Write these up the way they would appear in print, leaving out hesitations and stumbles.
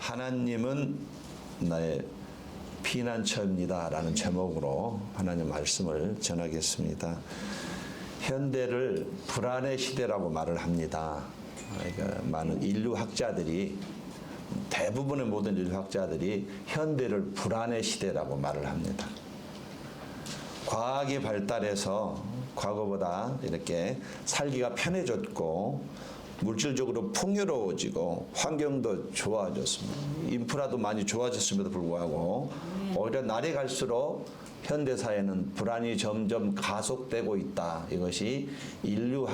하나님은 나의 피난처입니다 라는 제목으로 하나님 말씀을 전하겠습니다. 현대를 불안의 시대라고 말을 합니다. 그러니까 많은 인류학자들이, 대부분의 모든 인류학자들이 현대를 불안의 시대라고 말을 합니다. 과학이 발달해서 과거보다 이렇게 살기가 편해졌고 물질적으로 풍요로워지고 환경도 좋아졌습니다. 인프라도 많이 좋아졌음에도 불구하고 오히려 날이 갈수록 현대사회는 불안이 점점 가속되고 있다. 이것이 인류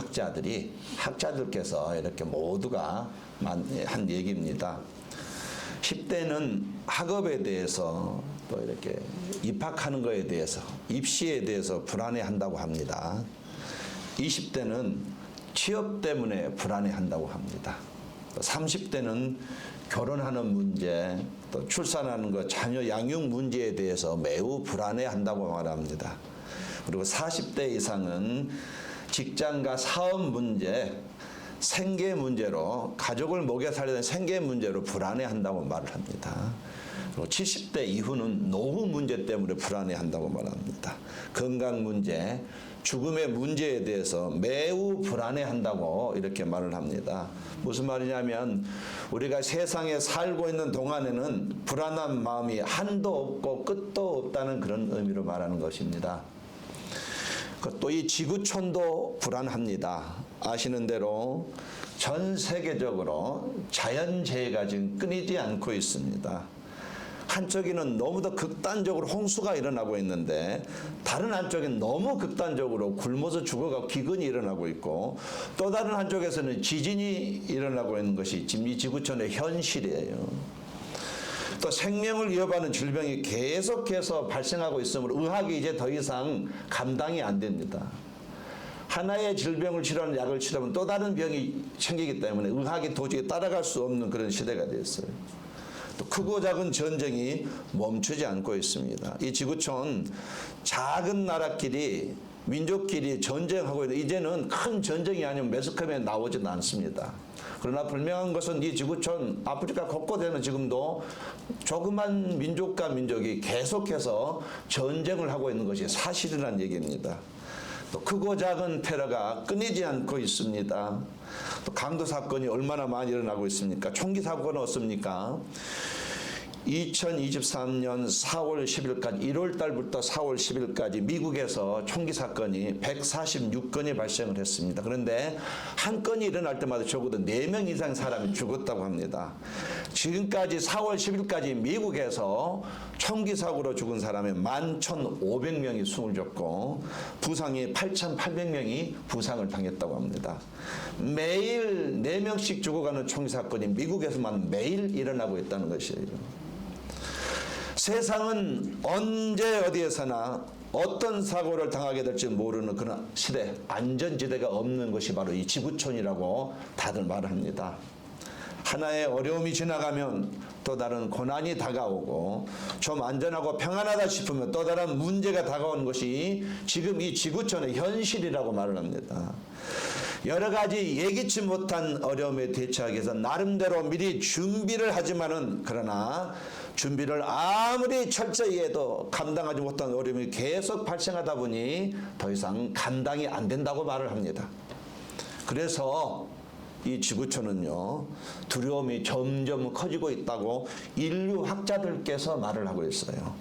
학자들께서 이렇게 모두가 한 얘기입니다. 10대는 학업에 대해서 또 이렇게 입학하는 것에 대해서, 입시에 대해서 불안해한다고 합니다. 20대는 취업 때문에 불안해한다고 합니다. 30대는 결혼하는 문제, 또 출산하는 것, 자녀 양육 문제에 대해서 매우 불안해한다고 말합니다. 그리고 40대 이상은 직장과 사업 문제, 생계 문제로, 가족을 먹여 살려야 되는 생계 문제로 불안해한다고 말을 합니다. 그리고 70대 이후는 노후 문제 때문에 불안해한다고 말합니다. 건강 문제, 죽음의 문제에 대해서 매우 불안해한다고 이렇게 말을 합니다. 무슨 말이냐면 우리가 세상에 살고 있는 동안에는 불안한 마음이 한도 없고 끝도 없다는 그런 의미로 말하는 것입니다. 또 이 지구촌도 불안합니다. 아시는 대로 전 세계적으로 자연재해가 지금 끊이지 않고 있습니다. 한쪽에는 너무도 극단적으로 홍수가 일어나고 있는데 다른 한쪽엔 너무 극단적으로 굶어서 죽어가고 기근이 일어나고 있고 또 다른 한쪽에서는 지진이 일어나고 있는 것이 지금 이 지구촌의 현실이에요. 또 생명을 위협하는 질병이 계속해서 발생하고 있으므로 의학이 이제 더 이상 감당이 안 됩니다. 하나의 질병을 치료하는 약을 치료하면 또 다른 병이 생기기 때문에 의학이 도저히 따라갈 수 없는 그런 시대가 됐어요. 또 크고 작은 전쟁이 멈추지 않고 있습니다. 이 지구촌 작은 나라끼리 민족끼리 전쟁하고 있는데 이제는 큰 전쟁이 아니면 매스컴에 나오지도 않습니다. 그러나 분명한 것은 이 지구촌 아프리카 곳곳에는 지금도 조그만 민족과 민족이 계속해서 전쟁을 하고 있는 것이 사실이라는 얘기입니다. 또 크고 작은 테러가 끊이지 않고 있습니다. 또 강도 사건이 얼마나 많이 일어나고 있습니까? 총기 사고는 없습니까? 2023년 4월 10일까지 1월 달부터 4월 10일까지 미국에서 총기 사건이 146건이 발생을 했습니다. 그런데 한 건이 일어날 때마다 적어도 4명 이상 사람이 죽었다고 합니다. 지금까지 4월 10일까지 미국에서 총기 사고로 죽은 사람이 11,500명이 숨을 졌고 부상이 8,800명이 부상을 당했다고 합니다. 매일 4명씩 죽어가는 총기 사건이 미국에서만 매일 일어나고 있다는 것이에요. 세상은 언제 어디에서나 어떤 사고를 당하게 될지 모르는 그런 시대, 안전지대가 없는 것이 바로 이 지구촌이라고 다들 말합니다. 하나의 어려움이 지나가면 또 다른 고난이 다가오고 좀 안전하고 평안하다 싶으면 또 다른 문제가 다가오는 것이 지금 이 지구촌의 현실이라고 말을 합니다. 여러 가지 예기치 못한 어려움에 대처하기 위해서 나름대로 미리 준비를 하지만은 그러나 준비를 아무리 철저히 해도 감당하지 못한 어려움이 계속 발생하다 보니 더 이상 감당이 안 된다고 말을 합니다. 그래서 이 지구촌은요 두려움이 점점 커지고 있다고 인류학자들께서 말을 하고 있어요.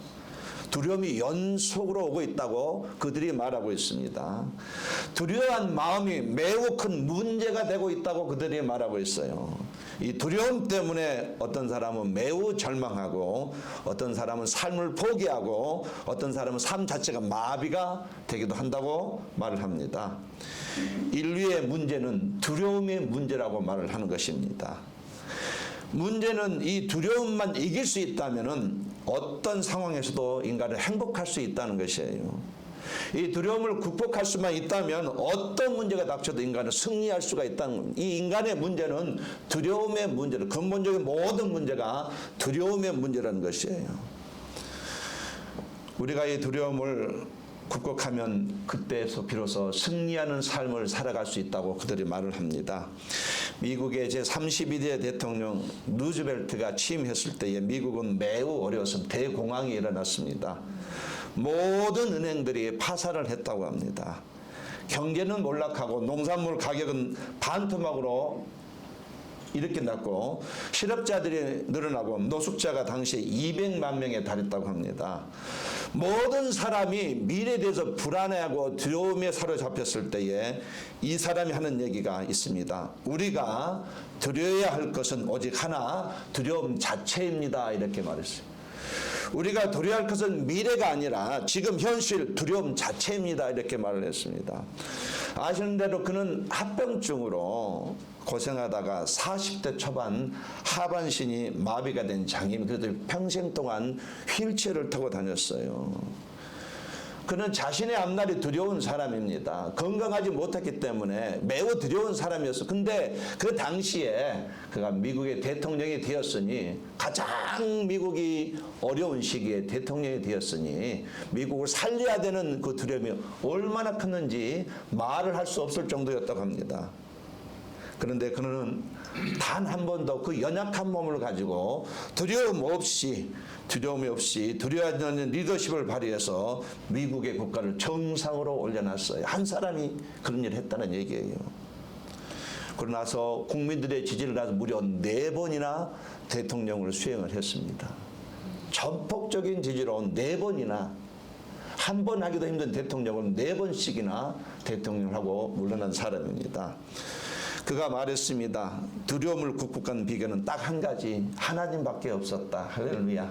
두려움이 연속으로 오고 있다고 그들이 말하고 있습니다. 두려워한 마음이 매우 큰 문제가 되고 있다고 그들이 말하고 있어요. 이 두려움 때문에 어떤 사람은 매우 절망하고 어떤 사람은 삶을 포기하고 어떤 사람은 삶 자체가 마비가 되기도 한다고 말을 합니다. 인류의 문제는 두려움의 문제라고 말을 하는 것입니다. 문제는 이 두려움만 이길 수 있다면은 어떤 상황에서도 인간은 행복할 수 있다는 것이에요. 이 두려움을 극복할 수만 있다면 어떤 문제가 닥쳐도 인간은 승리할 수가 있다는 겁니다. 이 인간의 문제는 두려움의 문제로, 근본적인 모든 문제가 두려움의 문제라는 것이에요. 우리가 이 두려움을 국국하면 그때에서 비로소 승리하는 삶을 살아갈 수 있다고 그들이 말을 합니다. 미국의 제32대 대통령 루즈벨트가 취임했을 때에 미국은 매우 어려웠습니다. 대공황이 일어났습니다. 모든 은행들이 파산을 했다고 합니다. 경제는 몰락하고 농산물 가격은 반토막으로 이렇게 났고 실업자들이 늘어나고 노숙자가 당시에 200만 명에 달했다고 합니다. 모든 사람이 미래에 대해서 불안해하고 두려움에 사로잡혔을 때에 이 사람이 하는 얘기가 있습니다. 우리가 두려워야 할 것은 오직 하나, 두려움 자체입니다. 이렇게 말했어요. 우리가 두려워할 것은 미래가 아니라 지금 현실 두려움 자체입니다. 이렇게 말을 했습니다. 아시는 대로 그는 합병증으로 고생하다가 40대 초반 하반신이 마비가 된 장애인, 그래도 평생 동안 휠체어를 타고 다녔어요. 그는 자신의 앞날이 두려운 사람입니다. 건강하지 못했기 때문에 매우 두려운 사람이었어. 근데 그 당시에 그가 미국의 대통령이 되었으니, 가장 미국이 어려운 시기에 대통령이 되었으니 미국을 살려야 되는 그 두려움이 얼마나 컸는지 말을 할 수 없을 정도였다고 합니다. 그런데 그는 단 한 번도 그 연약한 몸을 가지고 두려움이 없이 두려워하지 않는 리더십을 발휘해서 미국의 국가를 정상으로 올려놨어요. 한 사람이 그런 일을 했다는 얘기예요. 그러고 나서 국민들의 지지를 받아서 무려 4번이나 대통령을 수행을 했습니다. 전폭적인 지지로 4번이나, 한 번 하기도 힘든 대통령을 4번씩이나 대통령을 하고 물러난 사람입니다. 그가 말했습니다. 두려움을 극복한 비결은 딱 한 가지, 하나님밖에 없었다. 할렐루야.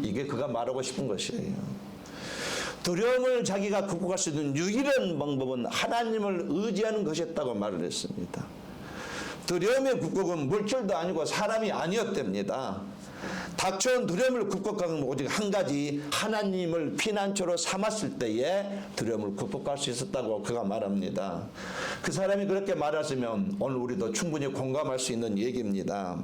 이게 그가 말하고 싶은 것이에요. 두려움을 자기가 극복할 수 있는 유일한 방법은 하나님을 의지하는 것이었다고 말을 했습니다. 두려움의 극복은 물질도 아니고 사람이 아니었답니다. 닥쳐온 두려움을 극복하는 오직 한 가지, 하나님을 피난처로 삼았을 때에 두려움을 극복할 수 있었다고 그가 말합니다. 그 사람이 그렇게 말했으면 오늘 우리도 충분히 공감할 수 있는 얘기입니다.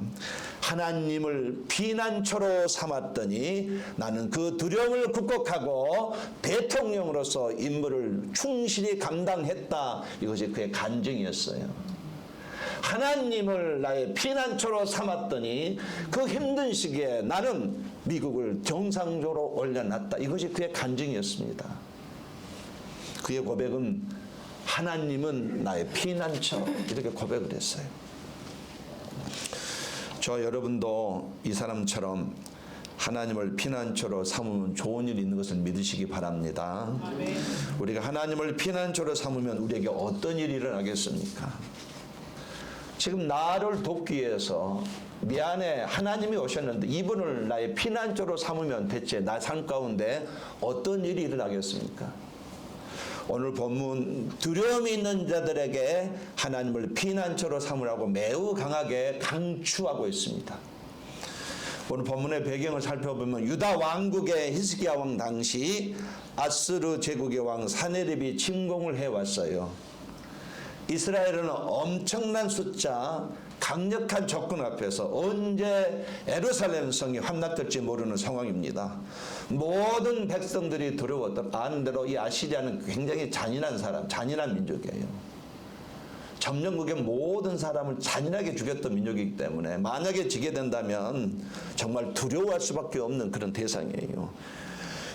하나님을 피난처로 삼았더니 나는 그 두려움을 극복하고 대통령으로서 임무를 충실히 감당했다. 이것이 그의 간증이었어요. 하나님을 나의 피난처로 삼았더니 그 힘든 시기에 나는 미국을 정상적으로 올려놨다. 이것이 그의 간증이었습니다. 그의 고백은 하나님은 나의 피난처, 이렇게 고백을 했어요. 저 여러분도 이 사람처럼 하나님을 피난처로 삼으면 좋은 일이 있는 것을 믿으시기 바랍니다. 우리가 하나님을 피난처로 삼으면 우리에게 어떤 일이 일어나겠습니까? 지금 나를 돕기 위해서 미안해, 하나님이 오셨는데 이분을 나의 피난처로 삼으면 대체 나 삶 가운데 어떤 일이 일어나겠습니까? 오늘 본문 두려움이 있는 자들에게 하나님을 피난처로 삼으라고 매우 강하게 강추하고 있습니다. 오늘 본문의 배경을 살펴보면 유다 왕국의 히스기야 왕 당시 아스르 제국의 왕 사네립이 침공을 해왔어요. 이스라엘은 엄청난 숫자, 강력한 적군 앞에서 언제 예루살렘 성이 함락될지 모르는 상황입니다. 모든 백성들이 두려웠던, 아는 대로 이 아시리아는 굉장히 잔인한 사람, 잔인한 민족이에요. 점령국의 모든 사람을 잔인하게 죽였던 민족이기 때문에 만약에 지게 된다면 정말 두려워할 수밖에 없는 그런 대상이에요.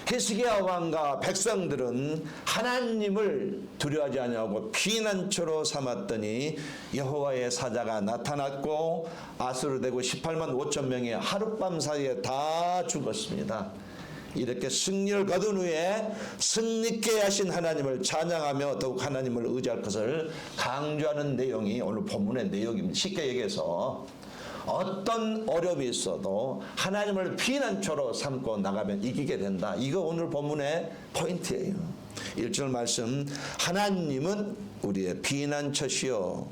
히스기야 왕과 백성들은 하나님을 두려워하지 아니하고 피난처로 삼았더니 여호와의 사자가 나타났고 아수르 대군 18만 5천 명이 하룻밤 사이에 다 죽었습니다. 이렇게 승리를 거둔 후에 승리케 하신 하나님을 찬양하며 더욱 하나님을 의지할 것을 강조하는 내용이 오늘 본문의 내용입니다. 쉽게 얘기해서 어떤 어려움이 있어도 하나님을 피난처로 삼고 나가면 이기게 된다. 이거 오늘 본문의 포인트예요. 1절 말씀, 하나님은 우리의 피난처시요.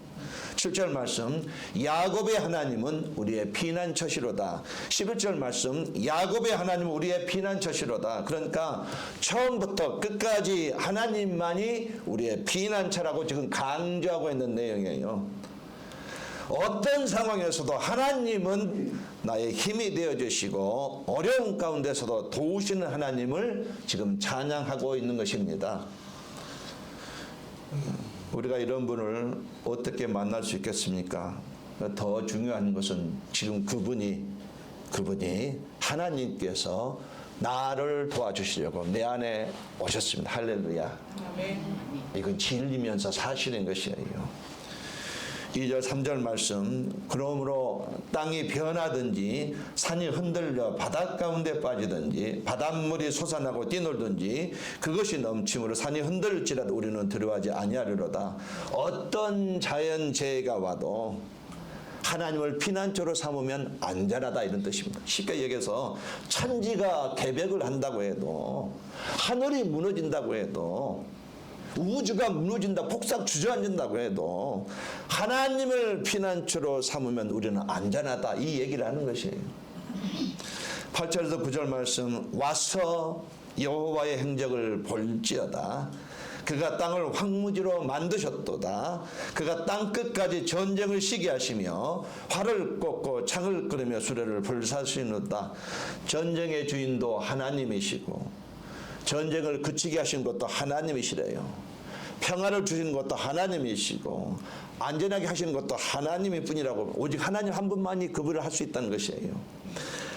7절 말씀, 야곱의 하나님은 우리의 피난처시로다. 11절 말씀, 야곱의 하나님은 우리의 피난처시로다. 그러니까 처음부터 끝까지 하나님만이 우리의 피난처라고 지금 강조하고 있는 내용이에요. 어떤 상황에서도 하나님은 나의 힘이 되어 주시고 어려운 가운데서도 도우시는 하나님을 지금 찬양하고 있는 것입니다. 우리가 이런 분을 어떻게 만날 수 있겠습니까? 더 중요한 것은 지금 그분이 하나님께서 나를 도와주시려고 내 안에 오셨습니다. 할렐루야. 이건 진리면서 사실인 것이에요. 2절 3절 말씀, 그러므로 땅이 변하든지 산이 흔들려 바닷 가운데 빠지든지 바닷물이 솟아나고 뛰놀든지 그것이 넘침으로 산이 흔들릴지라도 우리는 두려워하지 아니하리로다. 어떤 자연재해가 와도 하나님을 피난처로 삼으면 안전하다, 이런 뜻입니다. 쉽게 얘기해서 천지가 개벽을 한다고 해도, 하늘이 무너진다고 해도, 우주가 무너진다, 폭삭 주저앉는다고 해도 하나님을 피난처로 삼으면 우리는 안전하다, 이 얘기를 하는 것이에요. 8절에서 9절 말씀, 와서 여호와의 행적을 볼지어다. 그가 땅을 황무지로 만드셨도다. 그가 땅 끝까지 전쟁을 시게 하시며 활을 꽂고 창을 끄르며 수레를 불사시는다. 전쟁의 주인도 하나님이시고 전쟁을 그치게 하신 것도 하나님이시래요. 평화를 주시는 것도 하나님이시고 안전하게 하시는 것도 하나님일 뿐이라고, 오직 하나님 한 분만이 그 일을 할 수 있다는 것이에요.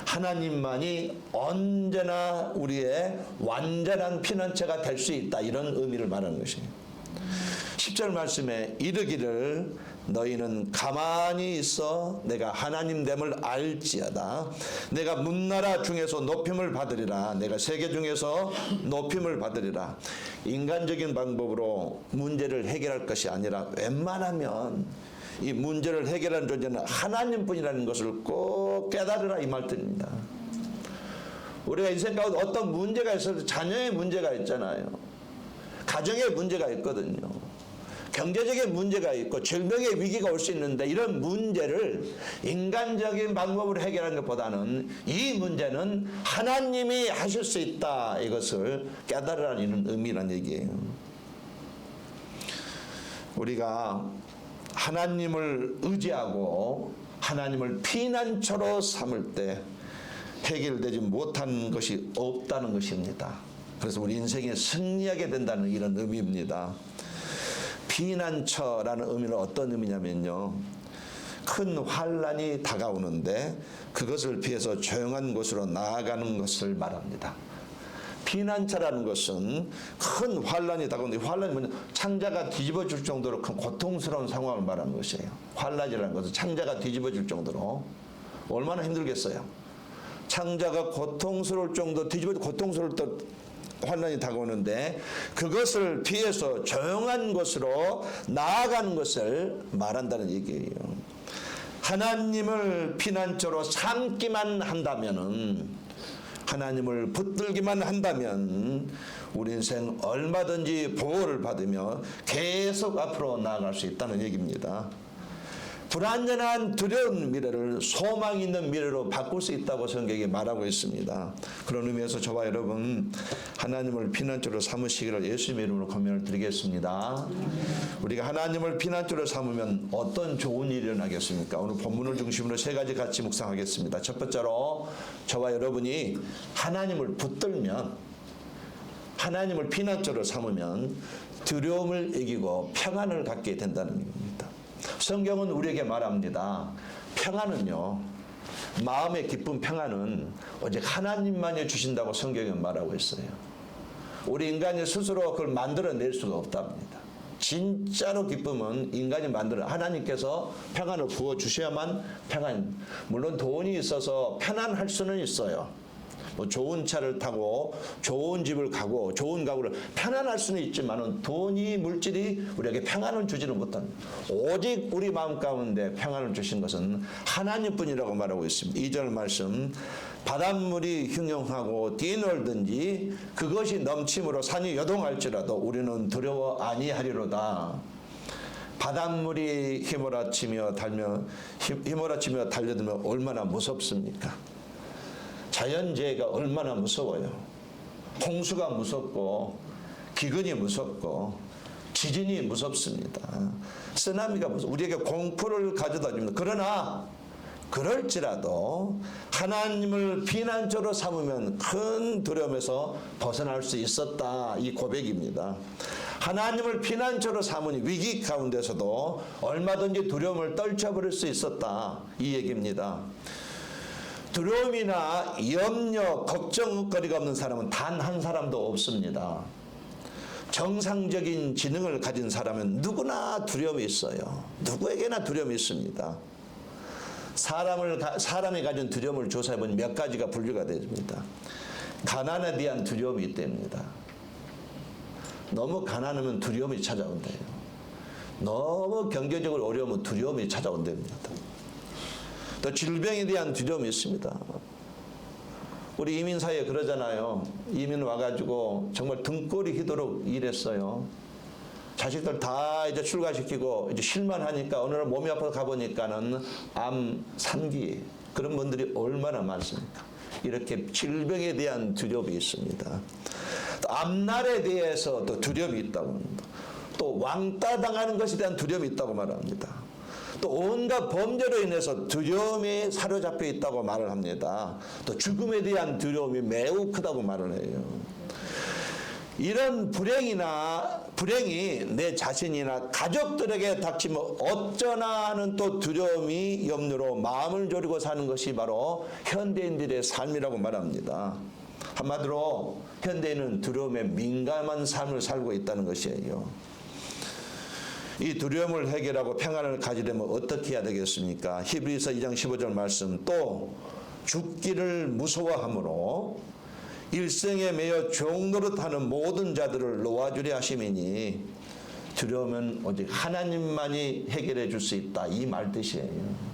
하나님만이 언제나 우리의 완전한 피난처가 될 수 있다, 이런 의미를 말하는 것이에요. 10절 말씀에 이르기를 너희는 가만히 있어 내가 하나님됨을 알지어다. 내가 문나라 중에서 높임을 받으리라. 내가 세계 중에서 높임을 받으리라. 인간적인 방법으로 문제를 해결할 것이 아니라 웬만하면 이 문제를 해결하는 존재는 하나님뿐이라는 것을 꼭 깨달으라, 이 말씀입니다. 우리가 인생 가운데 어떤 문제가 있어도 자녀의 문제가 있잖아요. 가정의 문제가 있거든요. 경제적인 문제가 있고 질병의 위기가 올 수 있는데, 이런 문제를 인간적인 방법으로 해결하는 것보다는 이 문제는 하나님이 하실 수 있다, 이것을 깨달으라는 의미란 얘기예요. 우리가 하나님을 의지하고 하나님을 피난처로 삼을 때 해결되지 못한 것이 없다는 것입니다. 그래서 우리 인생에 승리하게 된다는 이런 의미입니다. 피난처라는 의미는 어떤 의미냐면요, 큰 환란이 다가오는데 그것을 피해서 조용한 곳으로 나아가는 것을 말합니다. 피난처라는 것은 큰 환란이 다가오는데, 환란이 뭐냐, 창자가 뒤집어질 정도로 큰 고통스러운 상황을 말하는 것이에요. 환란이라는 것은 창자가 뒤집어질 정도로 얼마나 힘들겠어요. 창자가 고통스러울 정도, 고통스러울 때 환란이 다가오는데 그것을 피해서 조용한 곳으로 나아가는 것을 말한다는 얘기예요. 하나님을 피난처로 삼기만 한다면은, 하나님을 붙들기만 한다면 우리 인생 얼마든지 보호를 받으며 계속 앞으로 나아갈 수 있다는 얘기입니다. 불안전한 두려운 미래를 소망 있는 미래로 바꿀 수 있다고 성경이 말하고 있습니다. 그런 의미에서 저와 여러분, 하나님을 피난처로 삼으시기를 예수님의 이름으로 권면을 드리겠습니다. 우리가 하나님을 피난처로 삼으면 어떤 좋은 일이 일어나겠습니까? 오늘 본문을 중심으로 세 가지 같이 묵상하겠습니다. 첫 번째로, 저와 여러분이 하나님을 붙들면, 하나님을 피난처로 삼으면 두려움을 이기고 평안을 갖게 된다는 얘기입니다. 성경은 우리에게 말합니다. 평안은요, 마음의 기쁜 평안은 오직 하나님만이 주신다고 성경에 말하고 있어요. 우리 인간이 스스로 그걸 만들어낼 수가 없답니다. 진짜로 기쁨은 인간이 하나님께서 평안을 부어주셔야만 물론 돈이 있어서 편안할 수는 있어요. 뭐 좋은 차를 타고 좋은 집을 가고 좋은 가구를 편안할 수는 있지만은 돈이, 물질이 우리에게 평안을 주지는 못합니다. 오직 우리 마음 가운데 평안을 주신 것은 하나님뿐이라고 말하고 있습니다. 2절 말씀, 바닷물이 흉용하고 뛰놀든지 그것이 넘침으로 산이 요동할지라도 우리는 두려워 아니하리로다. 바닷물이 휘몰아치며 달려들면 얼마나 무섭습니까? 자연재해가 얼마나 무서워요. 홍수가 무섭고 기근이 무섭고 지진이 무섭습니다. 쓰나미가 무섭습니다. 우리에게 공포를 가져다 줍니다. 그러나 그럴지라도 하나님을 피난처로 삼으면 큰 두려움에서 벗어날 수 있었다. 이 고백입니다. 하나님을 피난처로 삼으니 위기 가운데서도 얼마든지 두려움을 떨쳐버릴 수 있었다. 이 얘기입니다. 두려움이나 염려, 걱정거리가 없는 사람은 단 한 사람도 없습니다. 정상적인 지능을 가진 사람은 누구나 두려움이 있어요. 누구에게나 두려움이 있습니다. 사람이 가진 두려움을 조사해보니 몇 가지가 분류가 됩니다. 가난에 대한 두려움이 있답니다. 너무 가난하면 두려움이 찾아온대요. 너무 경제적으로 어려우면 두려움이 찾아온답니다. 또 질병에 대한 두려움이 있습니다. 우리 이민 사회에 그러잖아요. 이민 와가지고 정말 등골이 휘도록 일했어요. 자식들 다 이제 출가시키고 이제 쉴만 하니까 어느 날 몸이 아파서 가보니까는 암 3기 그런 분들이 얼마나 많습니까? 이렇게 질병에 대한 두려움이 있습니다. 또 앞날에 대해서 또 두려움이 있다고 합니다. 또 왕따 당하는 것에 대한 두려움이 있다고 말합니다. 또 온갖 범죄로 인해서 두려움이 사로잡혀 있다고 말을 합니다. 또 죽음에 대한 두려움이 매우 크다고 말을 해요. 이런 불행이 내 자신이나 가족들에게 닥치면 어쩌나 하는 또 두려움이 염려로 마음을 졸이고 사는 것이 바로 현대인들의 삶이라고 말합니다. 한마디로 현대인은 두려움에 민감한 삶을 살고 있다는 것이에요. 이 두려움을 해결하고 평안을 가지려면 어떻게 해야 되겠습니까? 히브리서 2장 15절 말씀, 또 죽기를 무서워함으로 일생에 매여 종노릇하는 모든 자들을 놓아주려 하심이니 두려움은 오직 하나님만이 해결해 줄 수 있다. 이 말 뜻이에요.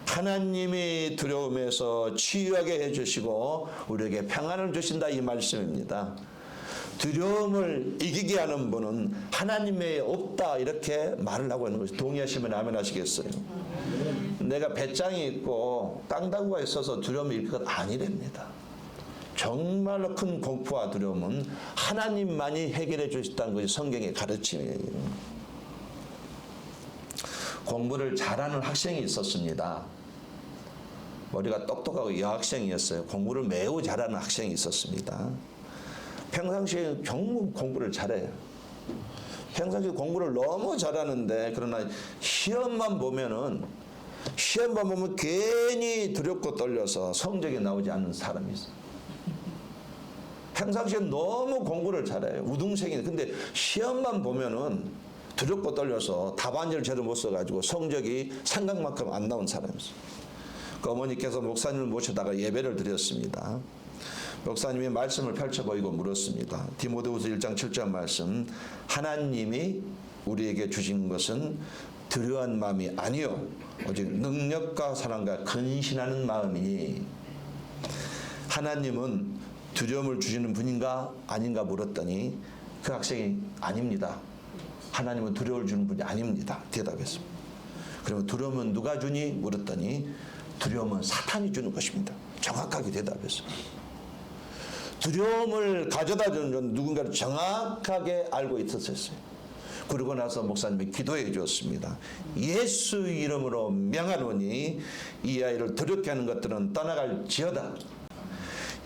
하나님이 두려움에서 치유하게 해주시고 우리에게 평안을 주신다. 이 말씀입니다. 두려움을 이기게 하는 분은 하나님 외에 없다. 이렇게 말을 하고 있는 것이 동의하시면 아멘 하시겠어요? 내가 배짱이 있고 깡다구가 있어서 두려움이 일 것 아니랍니다. 정말로 큰 공포와 두려움은 하나님만이 해결해 주셨다는 것이 성경의 가르침이에요. 공부를 잘하는 학생이 있었습니다. 머리가 똑똑하고 여학생이었어요. 공부를 매우 잘하는 학생이 있었습니다. 평상시에 정말 공부를 잘해요. 평상시에 공부를 너무 잘하는데 그러나 시험만 보면 괜히 두렵고 떨려서 성적이 나오지 않는 사람이 있어요. 평상시에 너무 공부를 잘해요. 우등생이. 근데 시험만 보면은 두렵고 떨려서 답안지를 제대로 못 써가지고 성적이 생각만큼 안 나온 사람이 있어요. 그 어머니께서 목사님을 모셔다가 예배를 드렸습니다. 목사님이 말씀을 펼쳐 보이고 물었습니다. 디모데후서 1장 7절 말씀, 하나님이 우리에게 주신 것은 두려운 마음이 아니요 오직 능력과 사랑과 근신하는 마음이니, 하나님은 두려움을 주시는 분인가 아닌가 물었더니 그 학생이 아닙니다. 하나님은 두려움을 주는 분이 아닙니다. 대답했습니다. 그러면 두려움은 누가 주니? 물었더니 두려움은 사탄이 주는 것입니다. 정확하게 대답했습니다. 두려움을 가져다 주는 누군가를 정확하게 알고 있었어요. 그러고 나서 목사님이 기도해 주었습니다. 예수 이름으로 명하노니 이 아이를 두렵게 하는 것들은 떠나갈지어다.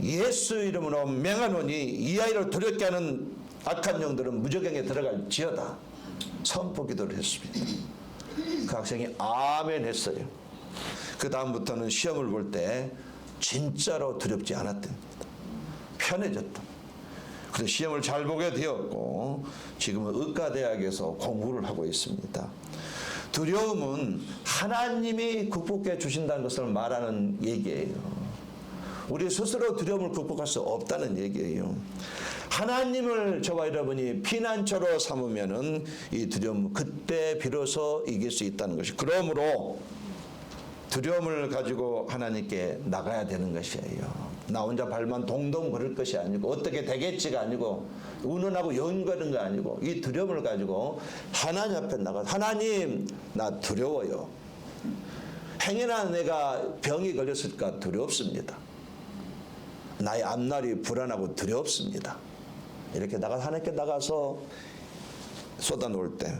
예수 이름으로 명하노니 이 아이를 두렵게 하는 악한 영들은 무저갱에 들어갈지어다. 선포 기도를 했습니다. 그 학생이 아멘 했어요. 그 다음부터는 시험을 볼 때 진짜로 두렵지 않았답니다. 편해졌다. 그래서 시험을 잘 보게 되었고 지금은 의과대학에서 공부를 하고 있습니다. 두려움은 하나님이 극복해 주신다는 것을 말하는 얘기예요. 우리 스스로 두려움을 극복할 수 없다는 얘기예요. 하나님을 저와 여러분이 피난처로 삼으면은 이 두려움 그때 비로소 이길 수 있다는 것이. 그러므로 두려움을 가지고 하나님께 나가야 되는 것이에요. 나 혼자 발만 동동 걸을 것이 아니고 어떻게 되겠지가 아니고 운운하고 연거는 거 아니고 이 두려움을 가지고 하나님 앞에 나가서 하나님 나 두려워요. 행여나 내가 병이 걸렸을까 두렵습니다. 나의 앞날이 불안하고 두렵습니다. 이렇게 하나님께 나가서 쏟아놓을 때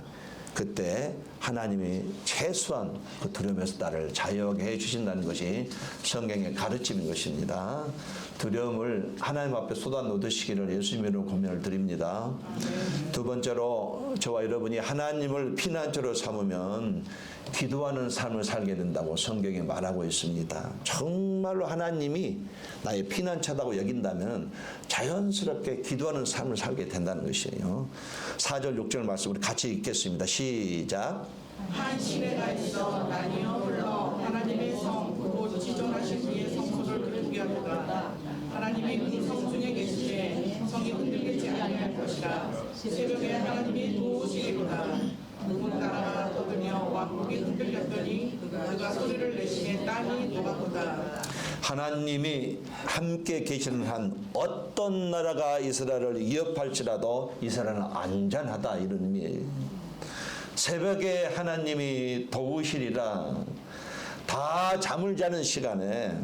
그때 하나님이 최소한 그 두려움에서 나를 자유하게 해주신다는 것이 성경의 가르침인 것입니다. 두려움을 하나님 앞에 쏟아놓으시기를 예수님으로 고민을 드립니다. 두 번째로 저와 여러분이 하나님을 피난처로 삼으면 기도하는 삶을 살게 된다고 성경이 말하고 있습니다. 정말로 하나님이 나의 피난처다고 여긴다면 자연스럽게 기도하는 삶을 살게 된다는 것이에요. 4절 6절 말씀 우리 같이 읽겠습니다. 시작. 한 시내가 있어 나뉘어 흘러 하나님의 성 곧 지존하신 이의 성소를 그르게 하도다. 하나님이 그 성 중에 계시되 성이 흔들리지 아니할 것이라. 새벽에 하나님이 도우시리로다. 문 따라가 떠들며 왕국이 흔들렸더니 그가 소리를 내시에 땅이 녹았도다. 하나님이 함께 계시는 한 어떤 나라가 이스라엘을 위협할지라도 이스라엘은 안전하다 이런 의미예요. 새벽에 하나님이 도우시리라. 다 잠을 자는 시간에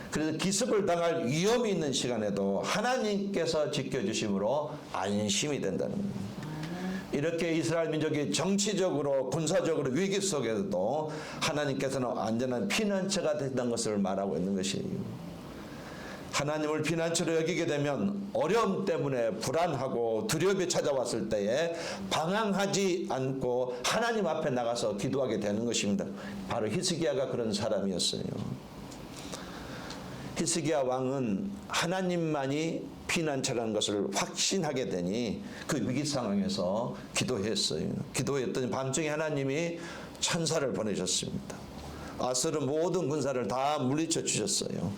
그래서 기습을 당할 위험이 있는 시간에도 하나님께서 지켜주심으로 안심이 된다는 거예요. 이렇게 이스라엘 민족이 정치적으로 군사적으로 위기 속에서도 하나님께서는 안전한 피난처가 된다는 것을 말하고 있는 것이에요. 하나님을 피난처로 여기게 되면 어려움 때문에 불안하고 두려움이 찾아왔을 때에 방황하지 않고 하나님 앞에 나가서 기도하게 되는 것입니다. 바로 히스기야가 그런 사람이었어요. 히스기야 왕은 하나님만이 피난처라는 것을 확신하게 되니 그 위기 상황에서 기도했어요. 기도했더니 밤중에 하나님이 천사를 보내셨습니다. 아수르 모든 군사를 다 물리쳐 주셨어요.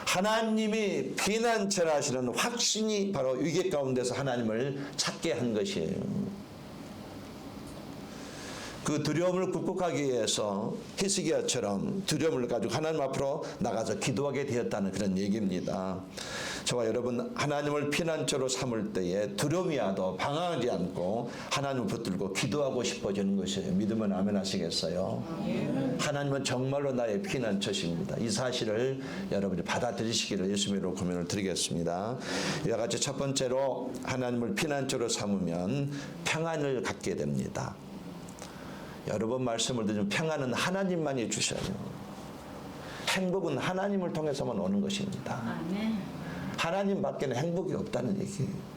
하나님이 피난처라 하시는 확신이 바로 위기 가운데서 하나님을 찾게 한 것이에요. 그 두려움을 극복하기 위해서 히스기야처럼 두려움을 가지고 하나님 앞으로 나가서 기도하게 되었다는 그런 얘기입니다. 저와 여러분 하나님을 피난처로 삼을 때에 두려움이 와도 방황하지 않고 하나님을 붙들고 기도하고 싶어지는 것이에요. 믿으면 아멘 하시겠어요? 하나님은 정말로 나의 피난처십니다. 이 사실을 여러분이 받아들이시기를 예수님으로 고민을 드리겠습니다. 이와 같이 첫 번째로 하나님을 피난처로 삼으면 평안을 갖게 됩니다. 여러 번 말씀을 드리면 평안은 하나님만이 주셔요. 행복은 하나님을 통해서만 오는 것입니다. 하나님 밖에는 행복이 없다는 얘기예요.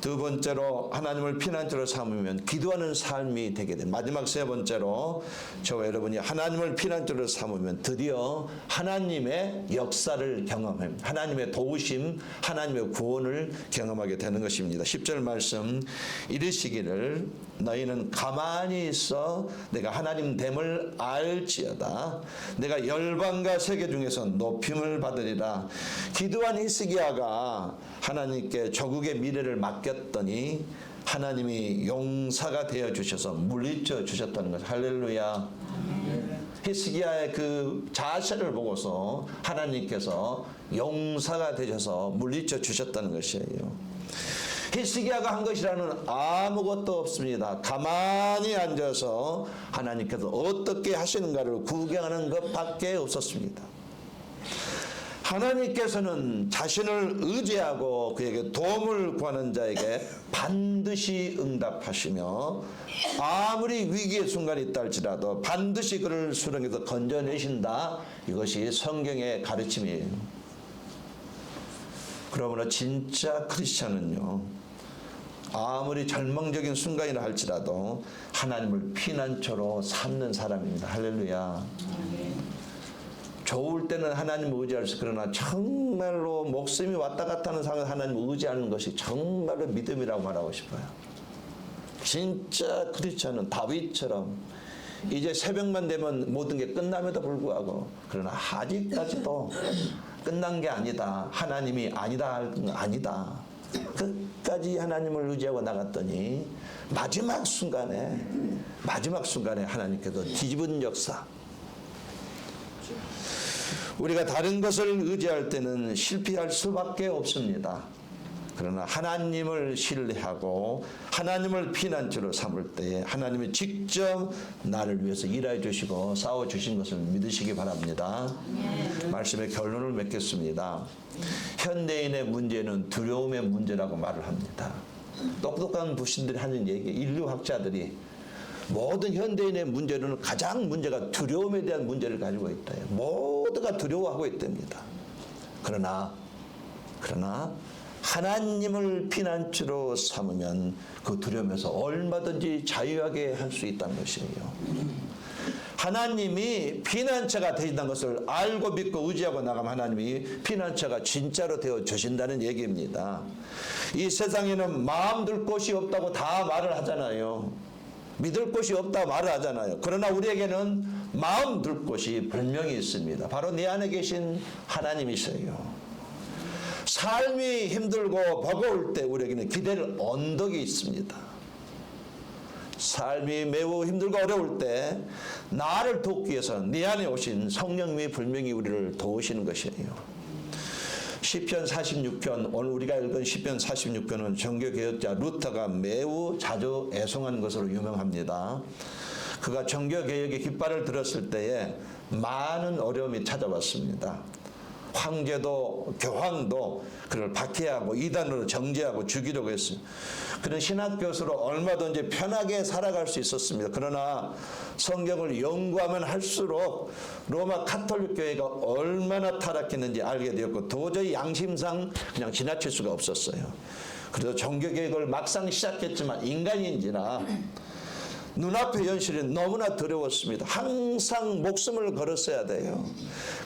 두 번째로 하나님을 피난처로 삼으면 기도하는 삶이 되게 됩니다. 마지막 세 번째로 저와 여러분이 하나님을 피난처로 삼으면 드디어 하나님의 역사를 경험합니다. 하나님의 도우심, 하나님의 구원을 경험하게 되는 것입니다. 10절 말씀 이르시기를 너희는 가만히 있어 내가 하나님 됨을 알지어다. 내가 열방과 세계 중에서 높임을 받으리라. 기도한 히스기야가 하나님께 조국의 미래를 맡겼더니 하나님이 용사가 되어 주셔서 물리쳐 주셨다는 것. 할렐루야. 히스기야의 그 자세를 보고서 하나님께서 용사가 되셔서 물리쳐 주셨다는 것이에요. 히스기야가 한 것이라는 아무것도 없습니다. 가만히 앉아서 하나님께서 어떻게 하시는가를 구경하는 것밖에 없었습니다. 하나님께서는 자신을 의지하고 그에게 도움을 구하는 자에게 반드시 응답하시며 아무리 위기의 순간이 있다 할지라도 반드시 그를 수렁에서 건져내신다. 이것이 성경의 가르침이에요. 그러므로 진짜 크리스찬은요, 아무리 절망적인 순간이라 할지라도 하나님을 피난처로 삼는 사람입니다. 할렐루야. 좋을 때는 하나님을 의지할 수, 그러나 정말로 목숨이 왔다 갔다 하는 상황에서 하나님을 의지하는 것이 정말로 믿음이라고 말하고 싶어요. 진짜 크리스찬은 다윗처럼 이제 새벽만 되면 모든 게 끝남에도 불구하고 그러나 아직까지도 끝난 게 아니다. 하나님이 아니다. 아니다. 끝까지 하나님을 의지하고 나갔더니 마지막 순간에 하나님께서 뒤집은 역사. 우리가 다른 것을 의지할 때는 실패할 수밖에 없습니다. 그러나 하나님을 신뢰하고 하나님을 피난처로 삼을 때에 하나님이 직접 나를 위해서 일해 주시고 싸워 주신 것을 믿으시기 바랍니다. 말씀의 결론을 맺겠습니다. 현대인의 문제는 두려움의 문제라고 말을 합니다. 똑똑한 부신들이 하는 얘기, 인류학자들이 모든 현대인의 문제는 가장 문제가 두려움에 대한 문제를 가지고 있다. 모두가 두려워하고 있답니다. 그러나 하나님을 피난처로 삼으면 그 두려움에서 얼마든지 자유하게 할 수 있다는 것이에요. 하나님이 피난처가 되신다는 것을 알고 믿고 의지하고 나가면 하나님이 피난처가 진짜로 되어 주신다는 얘기입니다. 이 세상에는 마음 둘 곳이 없다고 다 말을 하잖아요. 믿을 곳이 없다고 말을 하잖아요. 그러나 우리에게는 마음 둘 곳이 분명히 있습니다. 바로 내 안에 계신 하나님이세요. 삶이 힘들고 버거울 때 우리에게는 기댈 언덕이 있습니다. 삶이 매우 힘들고 어려울 때 나를 돕기 위해서 네 안에 오신 성령님이 분명히 우리를 도우시는 것이에요. 시편 46편, 오늘 우리가 읽은 시편 46편은 정교개혁자 루터가 매우 자주 애송한 것으로 유명합니다. 그가 정교개혁의 깃발을 들었을 때에 많은 어려움이 찾아왔습니다. 황제도 교황도 그를 박해하고 이단으로 정죄하고 죽이려고 했어요. 그는 신학교수로 얼마든지 편하게 살아갈 수 있었습니다. 그러나 성경을 연구하면 할수록 로마 가톨릭 교회가 얼마나 타락했는지 알게 되었고 도저히 양심상 그냥 지나칠 수가 없었어요. 그래서 종교개혁을 막상 시작했지만 인간인지라 눈앞의 현실이 너무나 두려웠습니다. 항상 목숨을 걸었어야 돼요.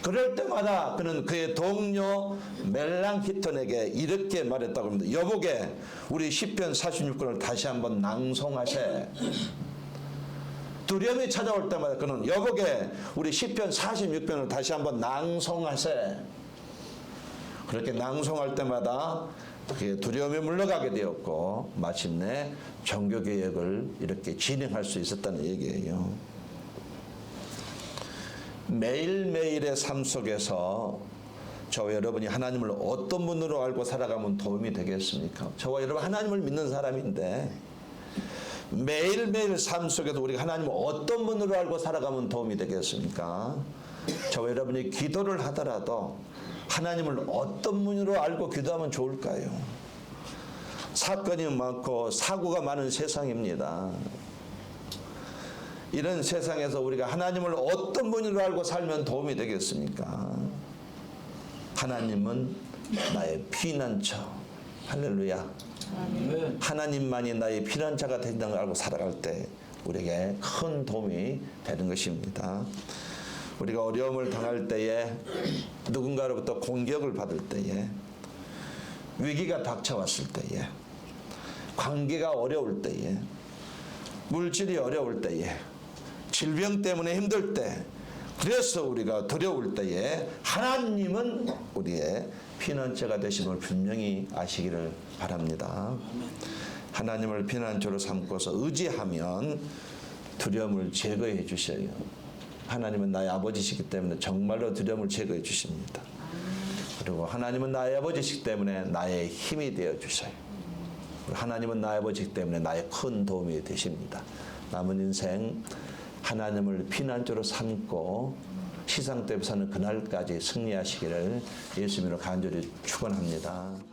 그럴 때마다 그는 그의 동료 멜랑히톤에게 이렇게 말했다고 합니다. 여보게 우리 시편 46편을 다시 한번 낭송하세. 두려움이 찾아올 때마다 그는 여보게 우리 시편 46편을 다시 한번 낭송하세. 그렇게 낭송할 때마다 그게 두려움이 물러가게 되었고 마침내 종교개혁을 이렇게 진행할 수 있었다는 얘기예요. 매일매일의 삶 속에서 저와 여러분이 하나님을 어떤 분으로 알고 살아가면 도움이 되겠습니까? 저와 여러분 하나님을 믿는 사람인데 매일매일 삶 속에서 우리가 하나님을 어떤 분으로 알고 살아가면 도움이 되겠습니까? 저와 여러분이 기도를 하더라도 하나님을 어떤 분으로 알고 기도하면 좋을까요? 사건이 많고 사고가 많은 세상입니다. 이런 세상에서 우리가 하나님을 어떤 분으로 알고 살면 도움이 되겠습니까? 하나님은 나의 피난처. 할렐루야. 아멘. 하나님만이 나의 피난처가 된다는 걸 알고 살아갈 때 우리에게 큰 도움이 되는 것입니다. 우리가 어려움을 당할 때에 누군가로부터 공격을 받을 때에 위기가 닥쳐왔을 때에 관계가 어려울 때에 물질이 어려울 때에 질병 때문에 힘들 때 그래서 우리가 두려울 때에 하나님은 우리의 피난처가 되심을 분명히 아시기를 바랍니다. 하나님을 피난처로 삼고서 의지하면 두려움을 제거해 주셔요. 하나님은 나의 아버지시기 때문에 정말로 두려움을 제거해 주십니다. 그리고 하나님은 나의 아버지시기 때문에 나의 힘이 되어 주셔요. 하나님은 나의 아버지이기 때문에 나의 큰 도움이 되십니다. 남은 인생 하나님을 피난처로 삼고 시상 때에 사는 그날까지 승리하시기를 예수님으로 간절히 축원합니다.